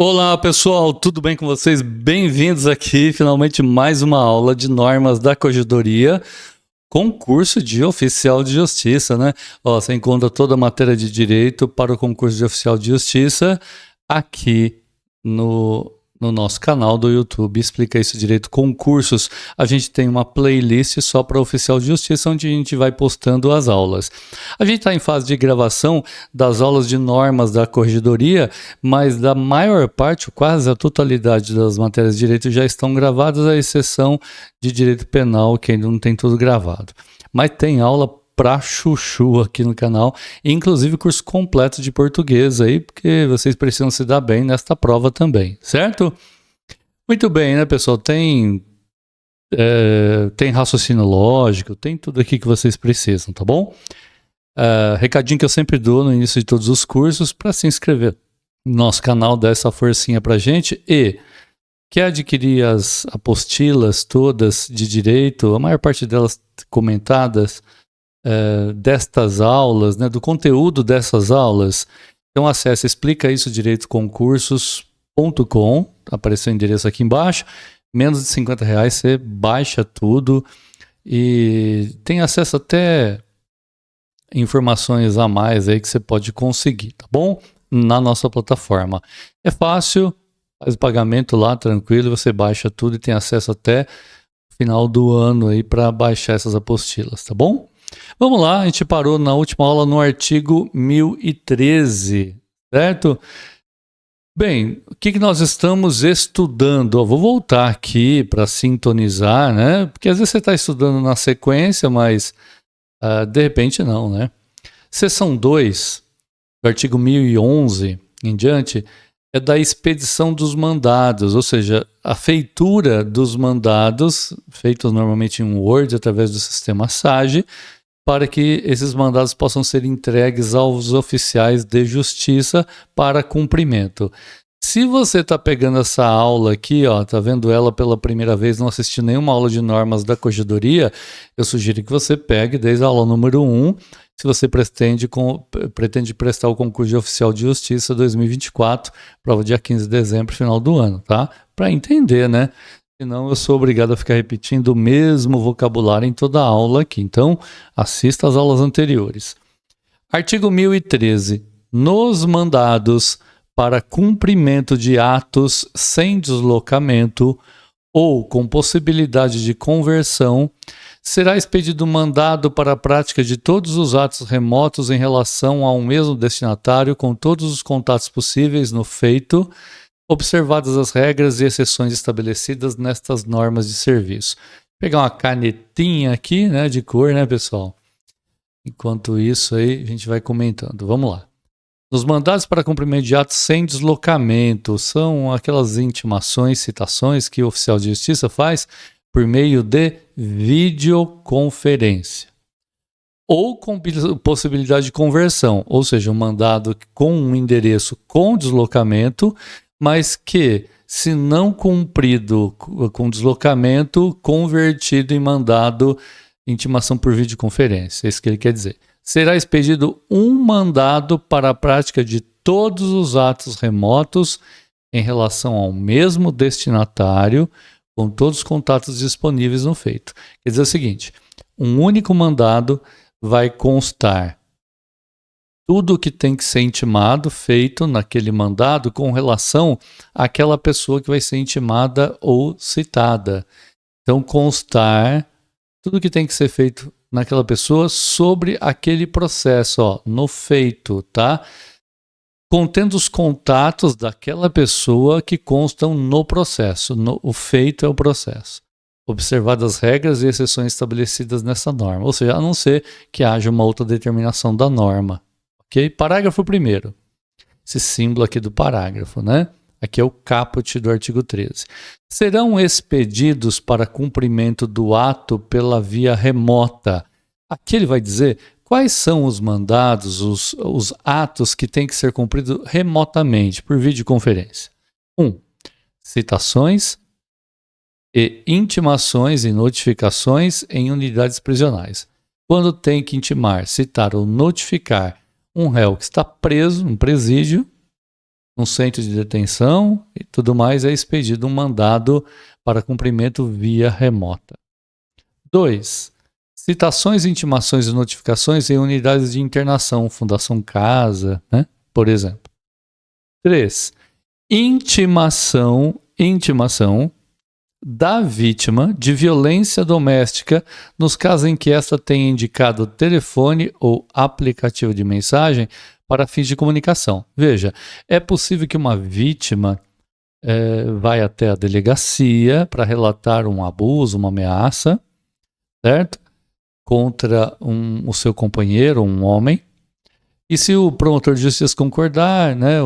Olá pessoal, tudo bem com vocês? Bem-vindos aqui, finalmente mais uma aula de normas da Corregedoria, concurso de oficial de justiça, né? Você encontra toda a matéria de direito para o concurso de oficial de justiça aqui no nosso canal do YouTube. Explica isso direito, concursos. A gente tem uma playlist só para oficial de justiça, onde a gente vai postando as aulas. A gente está em fase de gravação das aulas de normas da Corregedoria, mas da maior parte, quase a totalidade das matérias de direito já estão gravadas, à exceção de direito penal, que ainda não tem tudo gravado. Mas tem aula pra chuchu aqui no canal, inclusive curso completo de português aí, porque vocês precisam se dar bem nesta prova também, certo? Muito bem, né, pessoal? Tem raciocínio lógico, tem tudo aqui que vocês precisam, tá bom? Recadinho que eu sempre dou no início de todos os cursos, para se inscrever no nosso canal, dá essa forcinha pra gente. E quer adquirir as apostilas todas de direito, a maior parte delas comentadas, destas aulas, né, do conteúdo dessas aulas, então acesse explicaisodireitoconcursos.com, apareceu o endereço aqui embaixo, menos de R$50 você baixa tudo e tem acesso até informações a mais aí que você pode conseguir, tá bom? Na nossa plataforma. É fácil, faz o pagamento lá, tranquilo, você baixa tudo e tem acesso até o final do ano aí para baixar essas apostilas, tá bom? Vamos lá, a gente parou na última aula no artigo 1013, certo? Bem, o que nós estamos estudando? Vou voltar aqui para sintonizar, né? Porque às vezes você está estudando na sequência, mas de repente não, né? Seção 2, do artigo 1011 em diante, é da expedição dos mandados, ou seja, a feitura dos mandados, feitos normalmente em Word através do sistema SAGE, para que esses mandados possam ser entregues aos oficiais de justiça para cumprimento. Se você está pegando essa aula aqui, está vendo ela pela primeira vez, não assistiu nenhuma aula de normas da Corregedoria, eu sugiro que você pegue desde a aula número 1, se você pretende prestar o concurso de oficial de justiça 2024, prova dia 15 de dezembro, final do ano, tá? Para entender, né? Senão eu sou obrigado a ficar repetindo o mesmo vocabulário em toda a aula aqui. Então, assista às aulas anteriores. Artigo 1013. Nos mandados para cumprimento de atos sem deslocamento ou com possibilidade de conversão, será expedido mandado para a prática de todos os atos remotos em relação a um mesmo destinatário, com todos os contatos possíveis no feito, observadas as regras e exceções estabelecidas nestas normas de serviço. Vou pegar uma canetinha aqui, né, de cor, né, pessoal? Enquanto isso aí, a gente vai comentando. Vamos lá. Nos mandados para cumprimento de atos sem deslocamento, são aquelas intimações, citações que o oficial de justiça faz por meio de videoconferência. Ou com possibilidade de conversão, ou seja, um mandado com um endereço com deslocamento, mas que, se não cumprido com deslocamento, convertido em mandado, intimação por videoconferência. É isso que ele quer dizer. Será expedido um mandado para a prática de todos os atos remotos em relação ao mesmo destinatário, com todos os contatos disponíveis no feito. Quer dizer o seguinte, um único mandado vai constar tudo o que tem que ser intimado, feito naquele mandado com relação àquela pessoa que vai ser intimada ou citada. Então, constar tudo o que tem que ser feito naquela pessoa sobre aquele processo, no feito, tá? Contendo os contatos daquela pessoa que constam no processo. O feito é o processo. Observadas as regras e exceções estabelecidas nessa norma. Ou seja, a não ser que haja uma outra determinação da norma. Ok? Parágrafo 1º. Esse símbolo aqui do parágrafo, né? Aqui é o caput do artigo 13. Serão expedidos para cumprimento do ato pela via remota. Aqui ele vai dizer quais são os mandados, os atos que têm que ser cumpridos remotamente, por videoconferência. 1. Citações e intimações e notificações em unidades prisionais. Quando tem que intimar, citar ou notificar um réu que está preso, um presídio, no centro de detenção e tudo mais, é expedido um mandado para cumprimento via remota. 2. Citações, intimações e notificações em unidades de internação, Fundação Casa, né? Por exemplo. 3. Intimação da vítima de violência doméstica nos casos em que esta tenha indicado telefone ou aplicativo de mensagem para fins de comunicação. Veja, é possível que uma vítima vai até a delegacia para relatar um abuso, uma ameaça, certo? Contra o seu companheiro, um homem. E se o promotor de justiça concordar, né,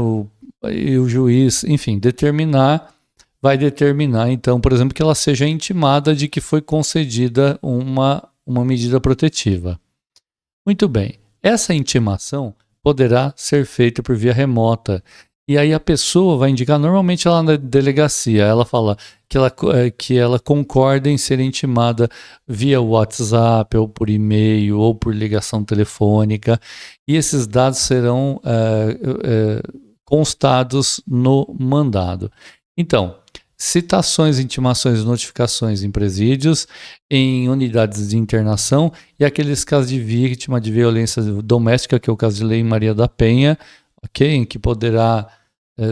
e o juiz, enfim, vai determinar, então, por exemplo, que ela seja intimada de que foi concedida uma medida protetiva. Muito bem. Essa intimação poderá ser feita por via remota. E aí a pessoa vai indicar, normalmente lá na delegacia, ela fala que ela concorda em ser intimada via WhatsApp, ou por e-mail, ou por ligação telefônica, e esses dados serão constados no mandado. Então, citações, intimações e notificações em presídios, em unidades de internação e aqueles casos de vítima de violência doméstica, que é o caso de Lei Maria da Penha, ok? Em que poderá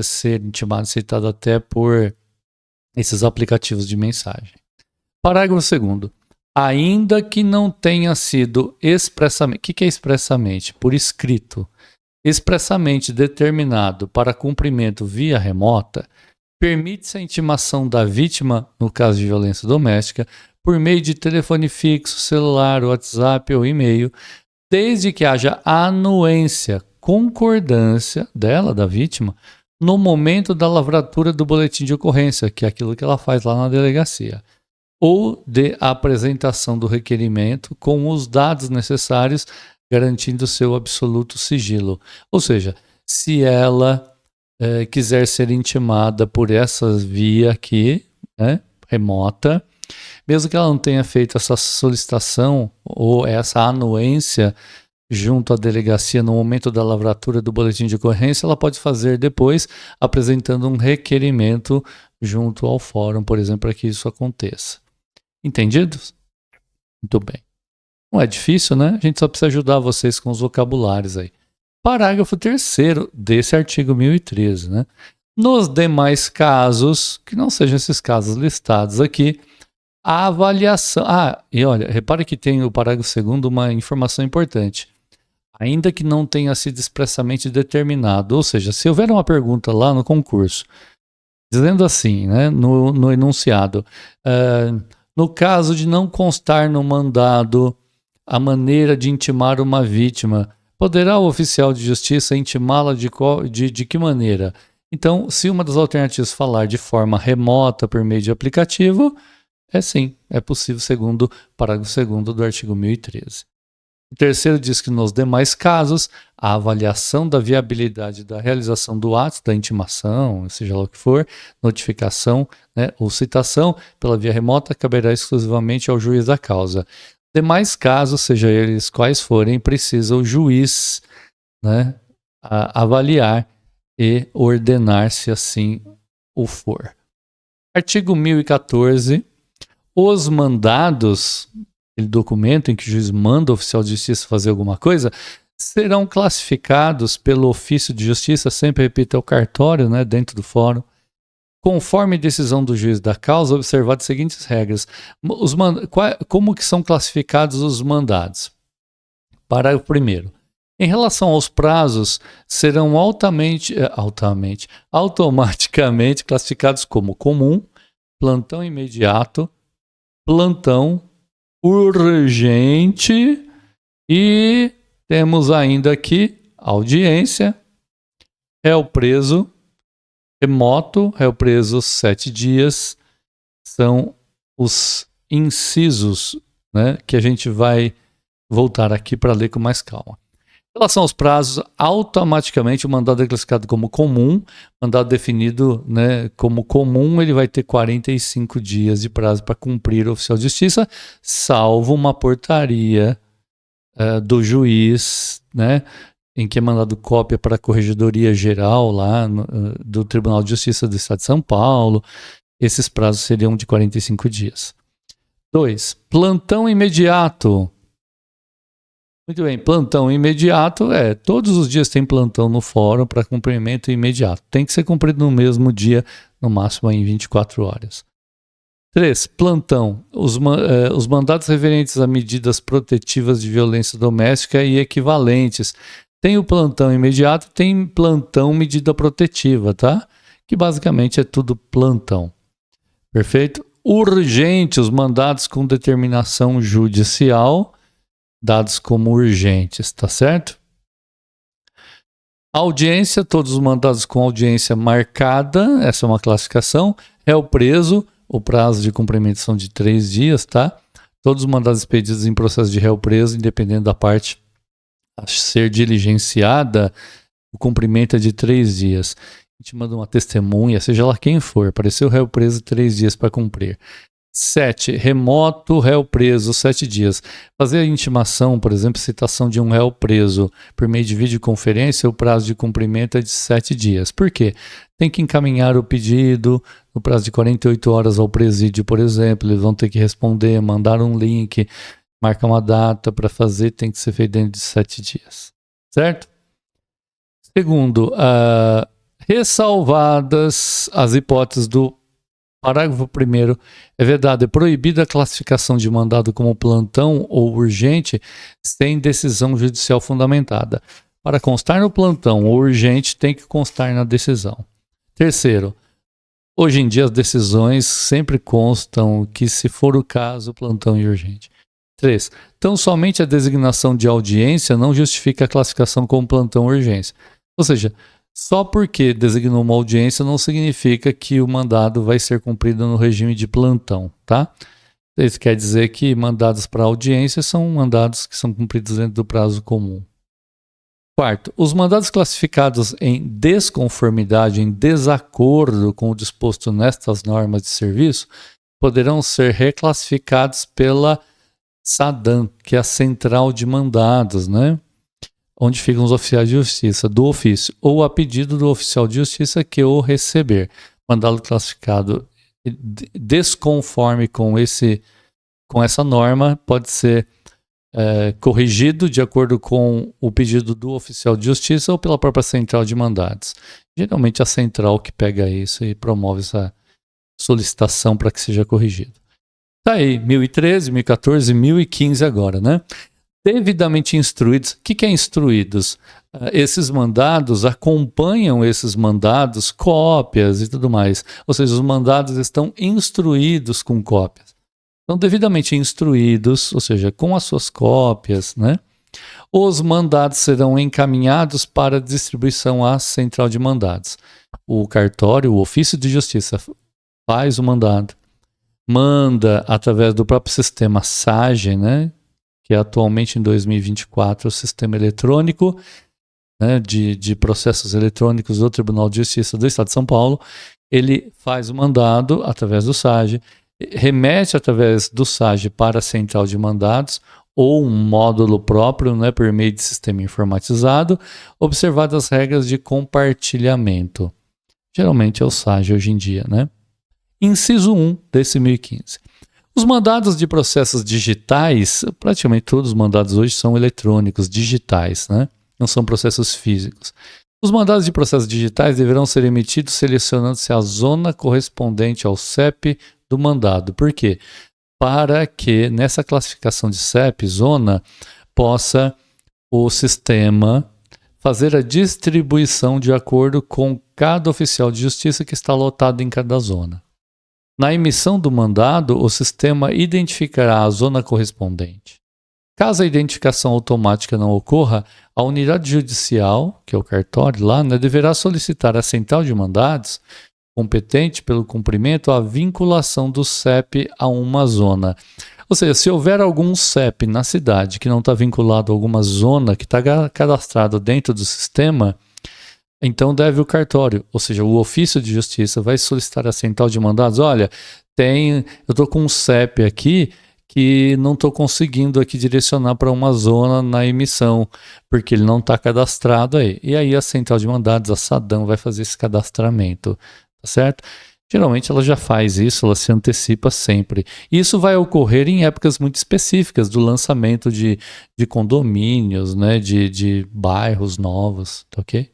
ser intimado, citado até por esses aplicativos de mensagem. Parágrafo 2º. Ainda que não tenha sido expressamente... O que é expressamente? Por escrito. Expressamente determinado para cumprimento via remota, permite-se a intimação da vítima, no caso de violência doméstica, por meio de telefone fixo, celular, WhatsApp ou e-mail, desde que haja anuência, concordância dela, da vítima, no momento da lavratura do boletim de ocorrência, que é aquilo que ela faz lá na delegacia, ou de apresentação do requerimento com os dados necessários, garantindo seu absoluto sigilo. Ou seja, se ela quiser ser intimada por essa via aqui, né, remota, mesmo que ela não tenha feito essa solicitação ou essa anuência junto à delegacia no momento da lavratura do boletim de ocorrência, ela pode fazer depois, apresentando um requerimento junto ao fórum, por exemplo, para que isso aconteça. Entendidos? Muito bem. Não é difícil, né? A gente só precisa ajudar vocês com os vocabulários aí. Parágrafo 3º desse artigo 1013, né? Nos demais casos, que não sejam esses casos listados aqui, a avaliação... e olha, repare que tem o parágrafo 2º uma informação importante. Ainda que não tenha sido expressamente determinado, ou seja, se houver uma pergunta lá no concurso, dizendo assim, né, no enunciado, no caso de não constar no mandado a maneira de intimar uma vítima, poderá o oficial de justiça intimá-la de que maneira? Então, se uma das alternativas falar de forma remota por meio de aplicativo, sim, é possível, segundo o parágrafo 2º do artigo 1013. O terceiro diz que nos demais casos, a avaliação da viabilidade da realização do ato da intimação, seja lá o que for, notificação, né, ou citação pela via remota, caberá exclusivamente ao juiz da causa. Demais casos, seja eles quais forem, precisa o juiz, né, avaliar e ordenar se assim o for. Artigo 1014. Os mandados, aquele documento em que o juiz manda o oficial de justiça fazer alguma coisa, serão classificados pelo ofício de justiça, sempre repito, é o cartório, né, dentro do fórum, conforme decisão do juiz da causa, observadas as seguintes regras. Como que são classificados os mandados? Parágrafo 1º. Em relação aos prazos, serão automaticamente classificados como comum, plantão imediato, plantão urgente e temos ainda aqui audiência, réu preso, remoto, réu preso 7 dias, são os incisos, né, que a gente vai voltar aqui para ler com mais calma. Em relação aos prazos, automaticamente o mandado é classificado como comum, mandado definido, né, como comum, ele vai ter 45 dias de prazo para cumprir o oficial de justiça, salvo uma portaria do juiz, né, em que é mandado cópia para a Corregedoria Geral lá do Tribunal de Justiça do Estado de São Paulo, esses prazos seriam de 45 dias. 2. Plantão imediato. Muito bem, plantão imediato todos os dias tem plantão no fórum para cumprimento imediato. Tem que ser cumprido no mesmo dia, no máximo em 24 horas. 3. Plantão. Os mandados referentes a medidas protetivas de violência doméstica e equivalentes. Tem o plantão imediato, tem plantão medida protetiva, tá? Que basicamente é tudo plantão. Perfeito? Urgente, os mandados com determinação judicial, dados como urgentes, tá certo? Audiência, todos os mandados com audiência marcada, essa é uma classificação. Réu preso, o prazo de cumprimento são de 3 dias, tá? Todos os mandados expedidos em processo de réu preso, independente da parte a ser diligenciada, o cumprimento é de 3 dias. A gente manda uma testemunha, seja lá quem for, apareceu o réu preso 3 dias para cumprir. 7. Remoto réu preso, 7 dias. Fazer a intimação, por exemplo, citação de um réu preso por meio de videoconferência, o prazo de cumprimento é de 7 dias. Por quê? Tem que encaminhar o pedido no prazo de 48 horas ao presídio, por exemplo. Eles vão ter que responder, mandar um link, marcar uma data para fazer, tem que ser feito dentro de 7 dias. Certo? Segundo, ressalvadas as hipóteses do parágrafo 1º, é vedado, é proibida a classificação de mandado como plantão ou urgente sem decisão judicial fundamentada. Para constar no plantão ou urgente, tem que constar na decisão. Terceiro, hoje em dia as decisões sempre constam que, se for o caso, plantão e urgente. 3. Então, somente a designação de audiência não justifica a classificação como plantão ou urgência. Ou seja, só porque designou uma audiência não significa que o mandado vai ser cumprido no regime de plantão, tá? Isso quer dizer que mandados para audiência são mandados que são cumpridos dentro do prazo comum. Quarto, os mandados classificados em desconformidade, em desacordo com o disposto nestas normas de serviço, poderão ser reclassificados pela SADAM, que é a Central de Mandados, né? Onde ficam os oficiais de justiça do ofício, ou a pedido do oficial de justiça que o receber. Mandado classificado desconforme com essa norma pode ser corrigido de acordo com o pedido do oficial de justiça ou pela própria central de mandados. Geralmente a central que pega isso e promove essa solicitação para que seja corrigido. Tá aí, 1013, 1014, 1015 agora, né? Devidamente instruídos. O que é instruídos? Esses mandados acompanham esses mandados, cópias e tudo mais. Ou seja, os mandados estão instruídos com cópias. Então, devidamente instruídos, ou seja, com as suas cópias, né? Os mandados serão encaminhados para distribuição à central de mandados. O cartório, o ofício de justiça, faz o mandado, manda através do próprio sistema SAGE, né? Que é atualmente em 2024 o sistema eletrônico, né, de processos eletrônicos do Tribunal de Justiça do Estado de São Paulo. Ele faz o mandado através do SAGE, remete através do SAGE para a central de mandados ou um módulo próprio, né, por meio de sistema informatizado, observadas as regras de compartilhamento. Geralmente é o SAGE hoje em dia, né? Inciso 1 desse 1015. Os mandados de processos digitais, praticamente todos os mandados hoje são eletrônicos, digitais, né? Não são processos físicos. Os mandados de processos digitais deverão ser emitidos selecionando-se a zona correspondente ao CEP do mandado. Por quê? Para que nessa classificação de CEP, zona, possa o sistema fazer a distribuição de acordo com cada oficial de justiça que está lotado em cada zona. Na emissão do mandado, o sistema identificará a zona correspondente. Caso a identificação automática não ocorra, a unidade judicial, que é o cartório lá, né, deverá solicitar à central de mandados competente pelo cumprimento a vinculação do CEP a uma zona. Ou seja, se houver algum CEP na cidade que não está vinculado a alguma zona que está cadastrado dentro do sistema, então deve o cartório, ou seja, o ofício de justiça vai solicitar à central de mandados, olha, eu estou com um CEP aqui que não estou conseguindo aqui direcionar para uma zona na emissão, porque ele não está cadastrado aí. E aí a central de mandados, a SADAM, vai fazer esse cadastramento, tá certo? Geralmente ela já faz isso, ela se antecipa sempre. Isso vai ocorrer em épocas muito específicas do lançamento de condomínios, né, de bairros novos, tá ok?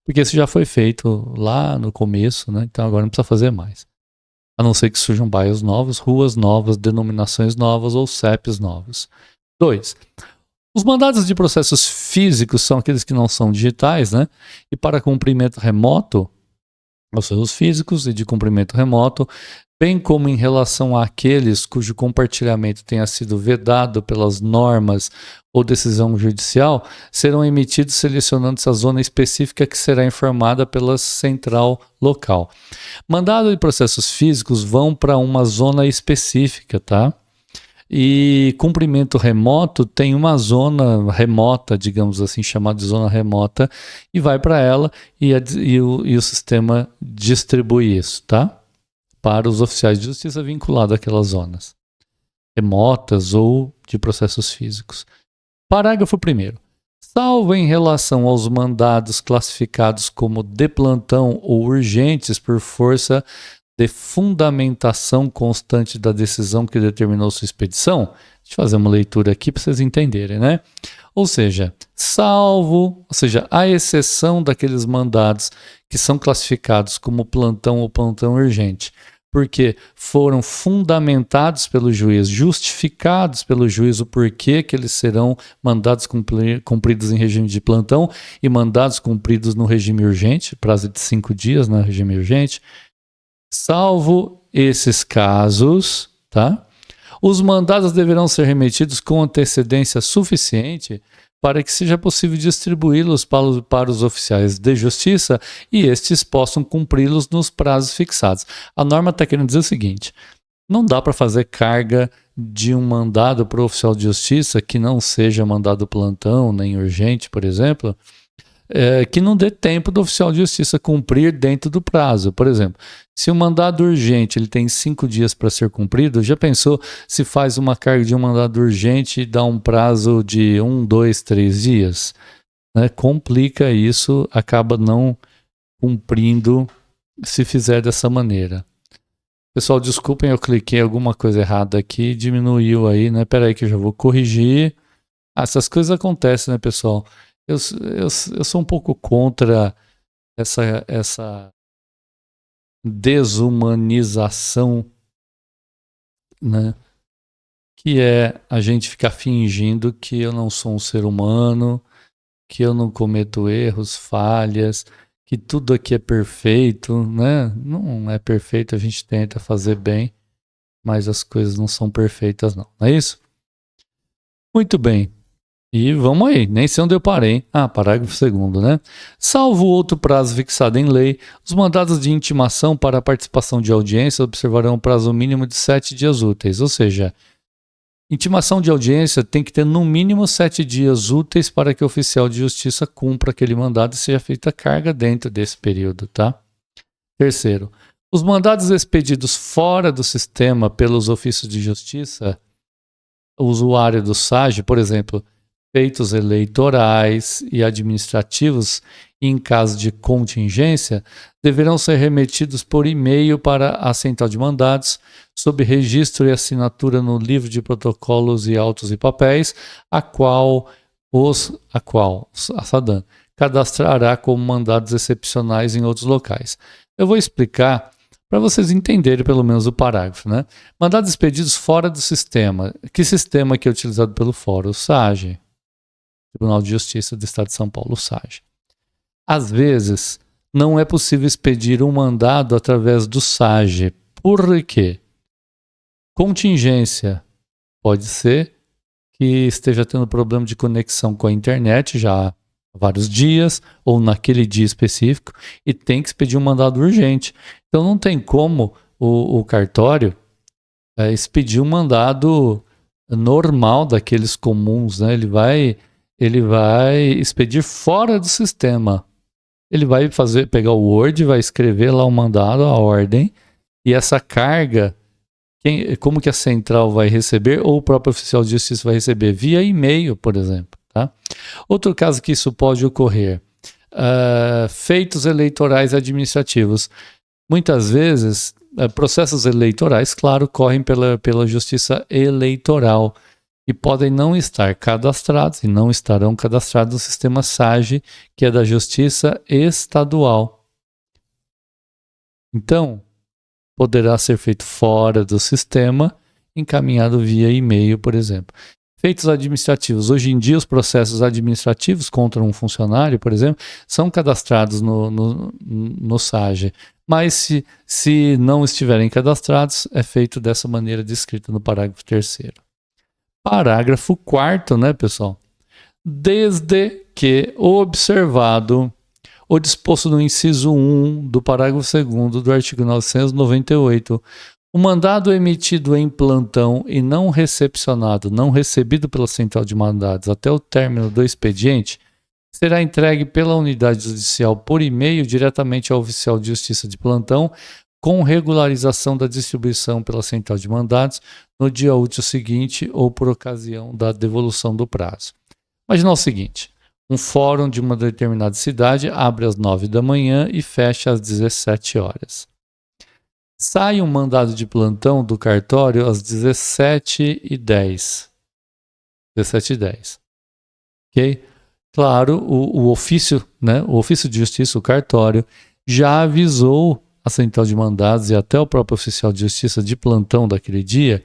Porque isso já foi feito lá no começo, né? Então agora não precisa fazer mais. A não ser que surjam bairros novos, ruas novas, denominações novas ou CEPs novos. 2. Os mandados de processos físicos são aqueles que não são digitais, né? E para cumprimento remoto, processos físicos e de cumprimento remoto, bem como em relação àqueles cujo compartilhamento tenha sido vedado pelas normas ou decisão judicial, serão emitidos selecionando-se a zona específica que será informada pela central local. Mandado de processos físicos vão para uma zona específica, tá? E cumprimento remoto tem uma zona remota, digamos assim, chamada de zona remota, e vai para ela e o sistema distribui isso, tá? Para os oficiais de justiça vinculados àquelas zonas remotas ou de processos físicos. Parágrafo 1º. Salvo em relação aos mandados classificados como de plantão ou urgentes por força de fundamentação constante da decisão que determinou sua expedição, deixa eu fazer uma leitura aqui para vocês entenderem, né? Ou seja, à exceção daqueles mandados que são classificados como plantão ou plantão urgente, porque foram fundamentados pelo juiz, justificados pelo juiz o porquê que eles serão mandados cumpridos em regime de plantão e mandados cumpridos no regime urgente, prazo de 5 dias no regime urgente. Salvo esses casos, tá? Os mandados deverão ser remetidos com antecedência suficiente para que seja possível distribuí-los para os oficiais de justiça e estes possam cumpri-los nos prazos fixados. A norma está querendo dizer o seguinte: não dá para fazer carga de um mandado para o oficial de justiça que não seja mandado plantão nem urgente, por exemplo, que não dê tempo do oficial de justiça cumprir dentro do prazo. Por exemplo, se o mandado urgente ele tem 5 dias para ser cumprido, já pensou se faz uma carga de um mandado urgente e dá um prazo de 1, 2, 3 dias? Né? Complica isso, acaba não cumprindo se fizer dessa maneira. Pessoal, desculpem, eu cliquei alguma coisa errada aqui, diminuiu aí, né? Peraí que eu já vou corrigir. Essas coisas acontecem, né, pessoal? Eu sou um pouco contra essa desumanização, né? Que é a gente ficar fingindo que eu não sou um ser humano, que eu não cometo erros, falhas, que tudo aqui é perfeito, né? Não é perfeito, a gente tenta fazer bem, mas as coisas não são perfeitas não é isso? Muito bem. E vamos aí, nem sei onde eu parei, hein? Parágrafo 2º, né? Salvo outro prazo fixado em lei, os mandados de intimação para a participação de audiência observarão um prazo mínimo de 7 dias úteis, ou seja, intimação de audiência tem que ter no mínimo 7 dias úteis para que o oficial de justiça cumpra aquele mandado e seja feita carga dentro desse período, tá? 3º, os mandados expedidos fora do sistema pelos ofícios de justiça, o usuário do SAGE, por exemplo, feitos eleitorais e administrativos, em caso de contingência, deverão ser remetidos por e-mail para a central de mandados, sob registro e assinatura no livro de protocolos e autos e papéis, a qual a SADAM cadastrará como mandados excepcionais em outros locais. Eu vou explicar para vocês entenderem pelo menos o parágrafo, né? Mandados expedidos fora do sistema. Que sistema que é utilizado pelo fórum? O SAGE. Tribunal de Justiça do Estado de São Paulo, o SAGE. Às vezes, não é possível expedir um mandado através do SAGE. Por quê? Contingência. Pode ser que esteja tendo problema de conexão com a internet já há vários dias, ou naquele dia específico, e tem que expedir um mandado urgente. Então não tem como o cartório expedir um mandado normal daqueles comuns, né? Ele vai expedir fora do sistema. Ele vai pegar o Word, vai escrever lá o mandado, a ordem, e essa carga como que a central vai receber ou o próprio oficial de justiça vai receber? Via e-mail, por exemplo. Tá? Outro caso que isso pode ocorrer, feitos eleitorais administrativos. Muitas vezes, processos eleitorais, claro, correm pela justiça eleitoral e podem não estar cadastrados e não estarão cadastrados no sistema SAGE, que é da Justiça Estadual. Então, poderá ser feito fora do sistema, encaminhado via e-mail, por exemplo. Feitos administrativos. Hoje em dia, os processos administrativos contra um funcionário, por exemplo, são cadastrados no SAGE. Mas se não estiverem cadastrados, é feito dessa maneira descrita no parágrafo 3º. Parágrafo 4º, né, pessoal? Desde que observado o disposto no inciso 1 do parágrafo 2º do artigo 998, o mandado emitido em plantão e não recepcionado, não recebido pela central de mandados até o término do expediente, será entregue pela unidade judicial por e-mail diretamente ao oficial de justiça de plantão, com regularização da distribuição pela central de mandados no dia útil seguinte ou por ocasião da devolução do prazo. Imagina o seguinte, um fórum de uma determinada cidade abre às 9 da manhã e fecha às 17 horas. Sai um mandado de plantão do cartório às 17h10. 17h10. Ok? Claro, o ofício, né, o ofício de justiça, o cartório, já avisou a central de mandados e até o próprio oficial de justiça de plantão daquele dia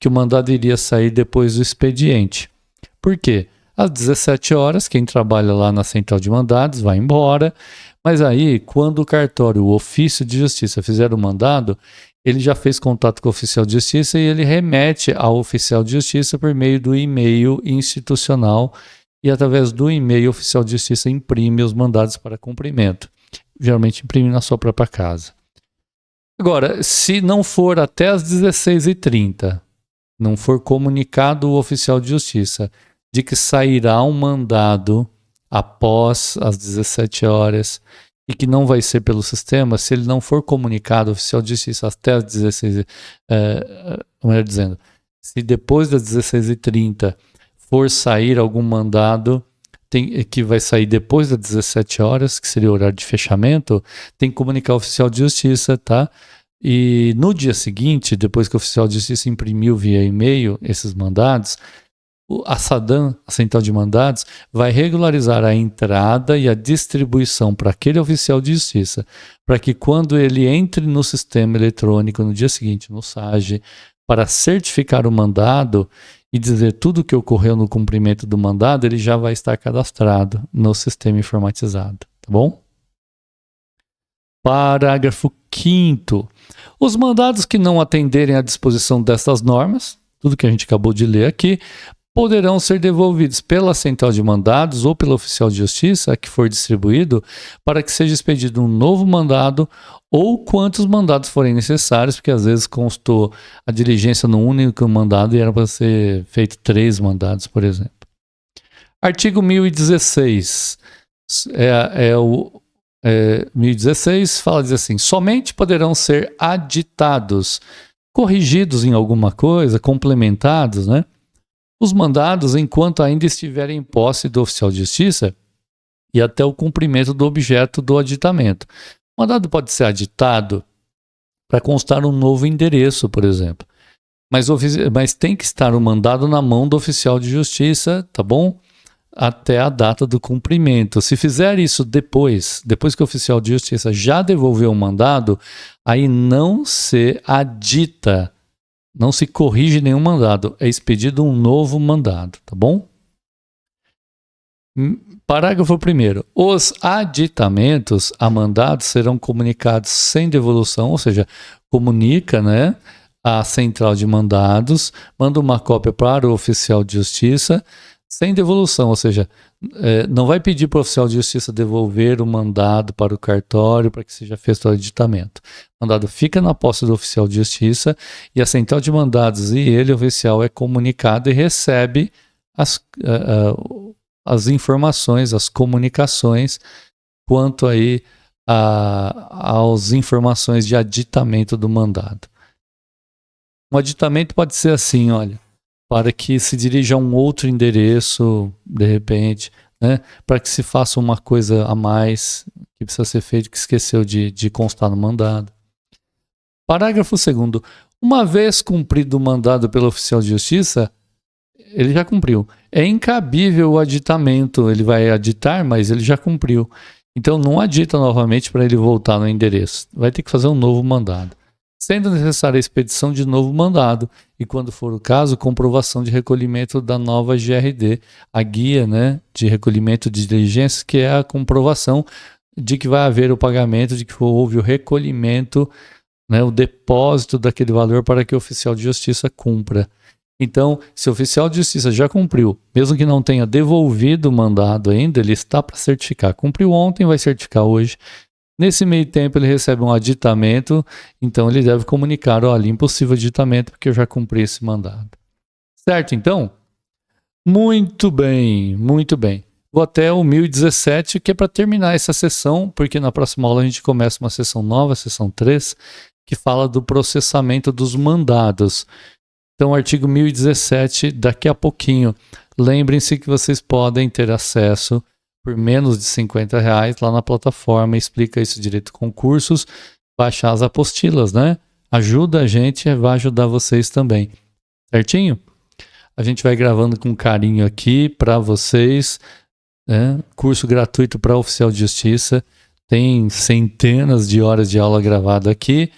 que o mandado iria sair depois do expediente. Por quê? Às 17 horas, quem trabalha lá na central de mandados vai embora, mas aí, quando o cartório, o ofício de justiça fizer o mandado, ele já fez contato com o oficial de justiça e ele remete ao oficial de justiça por meio do e-mail institucional e através do e-mail o oficial de justiça imprime os mandados para cumprimento. Geralmente imprime na sua própria casa. Agora, se não for até as 16h30, não for comunicado o oficial de justiça de que sairá um mandado após as 17 horas e que não vai ser pelo sistema, se ele não for comunicado, o oficial de justiça até as 16h, melhor dizendo, se depois das 16h30 for sair algum mandado que vai sair depois das 17 horas, que seria o horário de fechamento, tem que comunicar ao oficial de justiça, tá? E no dia seguinte, depois que o oficial de justiça imprimiu via e-mail esses mandados, a SADAM, a Central de Mandados, vai regularizar a entrada e a distribuição para aquele oficial de justiça, para que quando ele entre no sistema eletrônico no dia seguinte, no SAGE, para certificar o mandado e dizer tudo o que ocorreu no cumprimento do mandado, ele já vai estar cadastrado no sistema informatizado, tá bom? Parágrafo 5º. Os mandados que não atenderem à disposição dessas normas, tudo que a gente acabou de ler aqui, poderão ser devolvidos pela central de mandados ou pelo oficial de justiça que for distribuído para que seja expedido um novo mandado ou quantos mandados forem necessários, porque às vezes constou a diligência num único mandado e era para ser feito 3 mandados, por exemplo. Artigo 1016. 1016 diz assim, somente poderão ser aditados, corrigidos em alguma coisa, complementados, né? Os mandados enquanto ainda estiverem em posse do oficial de justiça e até o cumprimento do objeto do aditamento. O mandado pode ser aditado para constar um novo endereço, por exemplo. Mas tem que estar o mandado na mão do oficial de justiça, tá bom? Até a data do cumprimento. Se fizer isso depois que o oficial de justiça já devolveu o mandado, aí não se adita, não se corrige nenhum mandado, é expedido um novo mandado, tá bom? Parágrafo 1º. Os aditamentos a mandados serão comunicados sem devolução, ou seja, comunica, né, a central de mandados, manda uma cópia para o oficial de justiça sem devolução, ou seja, não vai pedir para o oficial de justiça devolver o mandado para o cartório para que seja feito o aditamento. O mandado fica na posse do oficial de justiça e a central de mandados e ele, o oficial, é comunicado e recebe as informações, as comunicações quanto aí às informações de aditamento do mandado. Um aditamento pode ser assim, olha, para que se dirija a um outro endereço, de repente, né? Para que se faça uma coisa a mais que precisa ser feito, que esqueceu de constar no mandado. Parágrafo 2º. Uma vez cumprido o mandado pelo oficial de justiça, ele já cumpriu. É incabível o aditamento, ele vai aditar, mas ele já cumpriu. Então não adita novamente para ele voltar no endereço. Vai ter que fazer um novo mandado. Sendo necessária a expedição de novo mandado e, quando for o caso, comprovação de recolhimento da nova GRD, a guia, né, de recolhimento de diligências, que é a comprovação de que vai haver o pagamento, de que houve o recolhimento, né, o depósito daquele valor para que o oficial de justiça cumpra. Então, se o oficial de justiça já cumpriu, mesmo que não tenha devolvido o mandado ainda, ele está para certificar. Cumpriu ontem, vai certificar hoje. Nesse meio tempo, ele recebe um aditamento, então ele deve comunicar: olha, impossível aditamento porque eu já cumpri esse mandado. Certo, então? Muito bem, muito bem. Vou até o 1017, que é para terminar essa sessão, porque na próxima aula a gente começa uma sessão nova, sessão 3, que fala do processamento dos mandados. Então, artigo 1017, daqui a pouquinho. Lembrem-se que vocês podem ter acesso por menos de R$50 lá na plataforma. Explica isso direito com cursos, baixar as apostilas, né? Ajuda a gente, vai ajudar vocês também. Certinho? A gente vai gravando com carinho aqui para vocês, né? Curso gratuito para oficial de justiça. Tem centenas de horas de aula gravada aqui.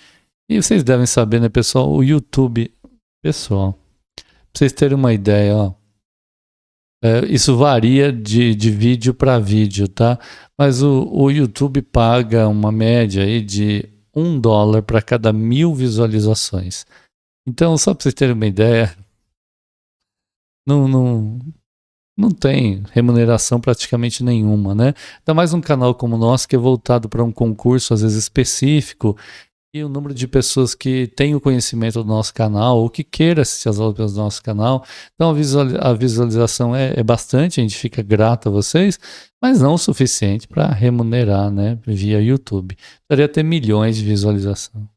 E vocês devem saber, né, pessoal? O YouTube... Pessoal, pra vocês terem uma ideia, ó, isso varia de vídeo para vídeo, tá? Mas o YouTube paga uma média aí de $1 para cada 1000 visualizações. Então, só para vocês terem uma ideia, não tem remuneração praticamente nenhuma, né? Ainda mais um canal como o nosso, que é voltado para um concurso, às vezes específico, e o número de pessoas que têm o conhecimento do nosso canal ou que queira assistir as aulas do nosso canal. Então a visualização é bastante, a gente fica grato a vocês, mas não o suficiente para remunerar, né, via YouTube. Precisaria ter milhões de visualização.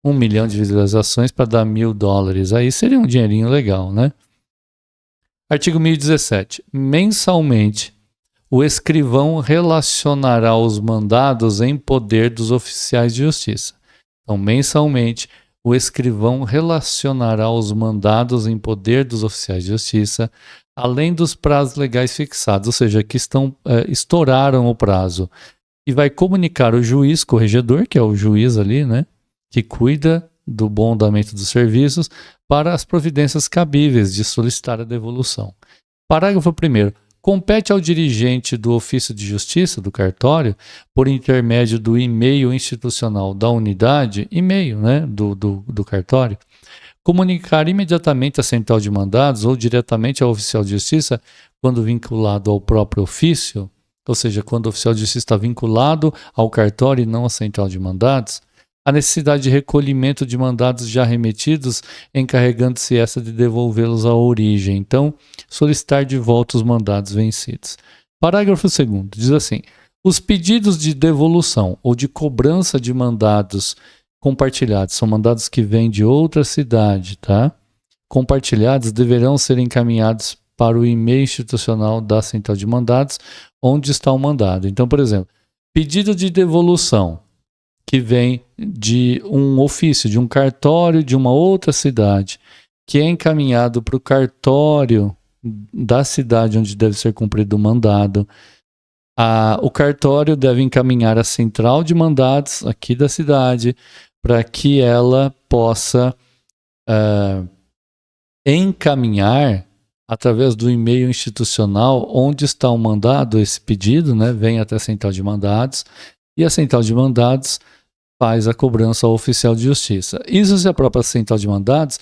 1 milhão de visualizações para dar $1000. Aí seria um dinheirinho legal, né? Artigo 1017. Mensalmente, o escrivão relacionará os mandados em poder dos oficiais de justiça. Então, mensalmente, o escrivão relacionará os mandados em poder dos oficiais de justiça, além dos prazos legais fixados, ou seja, que estouraram o prazo, e vai comunicar o juiz corregedor, que é o juiz ali, né, que cuida do bom andamento dos serviços, para as providências cabíveis de solicitar a devolução. Parágrafo 1º. Compete ao dirigente do ofício de justiça, do cartório, por intermédio do e-mail institucional da unidade, e-mail, né, do cartório, comunicar imediatamente à central de mandados ou diretamente ao oficial de justiça, quando vinculado ao próprio ofício, ou seja, quando o oficial de justiça está vinculado ao cartório e não à central de mandados, a necessidade de recolhimento de mandados já remetidos, encarregando-se essa de devolvê-los à origem. Então, solicitar de volta os mandados vencidos. Parágrafo 2º, diz assim: os pedidos de devolução ou de cobrança de mandados compartilhados, são mandados que vêm de outra cidade, tá? Compartilhados deverão ser encaminhados para o e-mail institucional da central de mandados, onde está o mandado. Então, por exemplo, pedido de devolução que vem de um ofício, de um cartório de uma outra cidade, que é encaminhado para o cartório da cidade onde deve ser cumprido o mandado. O cartório deve encaminhar a central de mandados aqui da cidade para que ela possa encaminhar através do e-mail institucional onde está o mandado, esse pedido, né, vem até a central de mandados, e a central de mandados faz a cobrança ao oficial de justiça. Isso se a própria central de mandados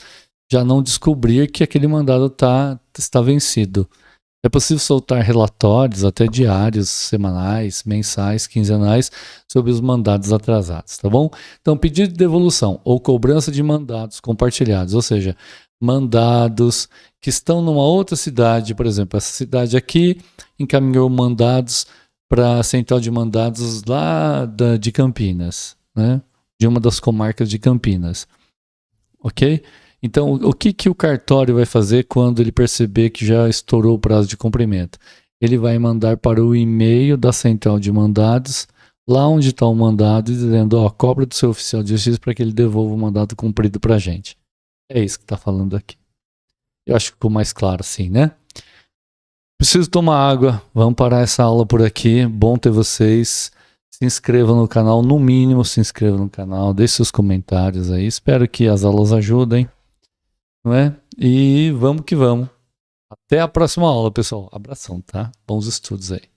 já não descobrir que aquele mandado está vencido. É possível soltar relatórios, até diários, semanais, mensais, quinzenais, sobre os mandados atrasados, tá bom? Então, pedido de devolução ou cobrança de mandados compartilhados, ou seja, mandados que estão numa outra cidade, por exemplo, essa cidade aqui encaminhou mandados para a central de mandados lá de Campinas, né? De uma das comarcas de Campinas, ok? Então, o que o cartório vai fazer quando ele perceber que já estourou o prazo de cumprimento? Ele vai mandar para o e-mail da central de mandados, lá onde está o mandado, dizendo, ó, cobra do seu oficial de justiça para que ele devolva o mandado cumprido para a gente. É isso que está falando aqui. Eu acho que ficou mais claro assim, né? Preciso tomar água. Vamos parar essa aula por aqui. Bom ter vocês. Se inscrevam no canal, no mínimo se inscrevam no canal, deixe seus comentários aí. Espero que as aulas ajudem, não é? E vamos que vamos. Até a próxima aula, pessoal. Abração, tá? Bons estudos aí.